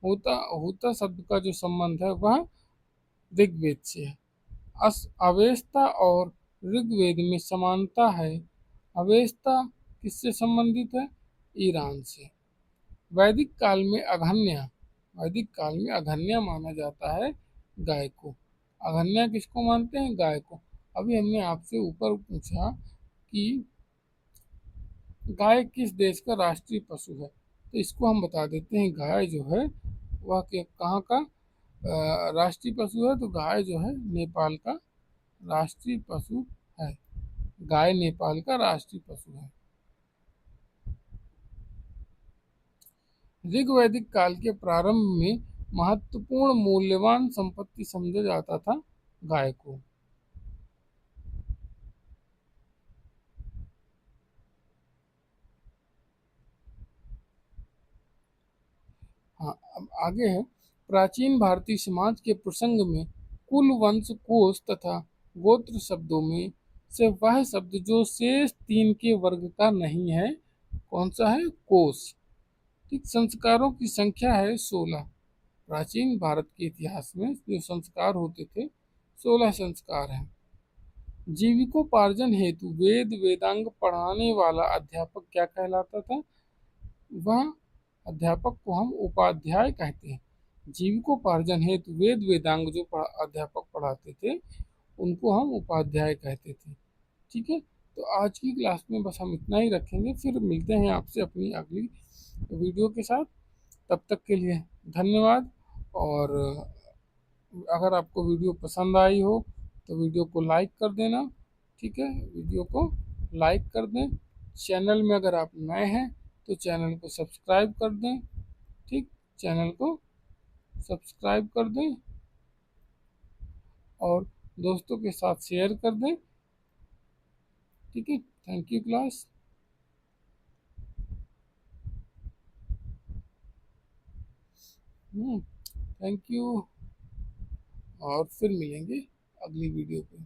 होता होता शब्द का जो संबंध है वह ऋग्वेद से है। अवेस्ता और ऋग्वेद में समानता है। अवेस्ता किससे संबंधित है? ईरान से। वैदिक काल में अघन्या, वैदिक काल में अघन्या माना जाता है गाय को। अघन्या किसको मानते हैं? गाय को। अभी हमने आपसे ऊपर पूछा कि गाय किस देश का राष्ट्रीय पशु है, तो इसको हम बता देते हैं। गाय जो है वह कहाँ का राष्ट्रीय पशु है? तो गाय जो है नेपाल का राष्ट्रीय पशु है। गाय नेपाल का राष्ट्रीय पशु है। ऋग्वैदिक काल के प्रारंभ में महत्वपूर्ण मूल्यवान संपत्ति समझा जाता था गाय को। हाँ, अब आगे है। प्राचीन भारतीय समाज के प्रसंग में कुल, वंश, कोश तथा गोत्र शब्दों में से वह शब्द जो शेष तीन के वर्ग का नहीं है, कौन सा है? कोश। ठीक। संस्कारों की संख्या है 16। प्राचीन भारत के इतिहास में जो संस्कार होते थे 16 संस्कार हैं। जीविकोपार्जन हेतु वेद वेदांग पढ़ाने वाला अध्यापक क्या कहलाता था? वह अध्यापक को हम उपाध्याय कहते हैं। जीविकोपार्जन हेतु वेद वेदांग जो अध्यापक पढ़ाते थे उनको हम उपाध्याय कहते थे। ठीक है। तो आज की क्लास में बस हम इतना ही रखेंगे, फिर मिलते हैं आपसे अपनी अगली वीडियो के साथ। तब तक के लिए धन्यवाद। और अगर आपको वीडियो पसंद आई हो तो वीडियो को लाइक कर देना। ठीक है, वीडियो को लाइक कर दें। चैनल में अगर आप नए हैं तो चैनल को सब्सक्राइब कर दें। ठीक, चैनल को सब्सक्राइब कर दें और दोस्तों के साथ शेयर कर दें। ठीक है, thank you class. Thank you. और फिर मिलेंगे अगली वीडियो पे।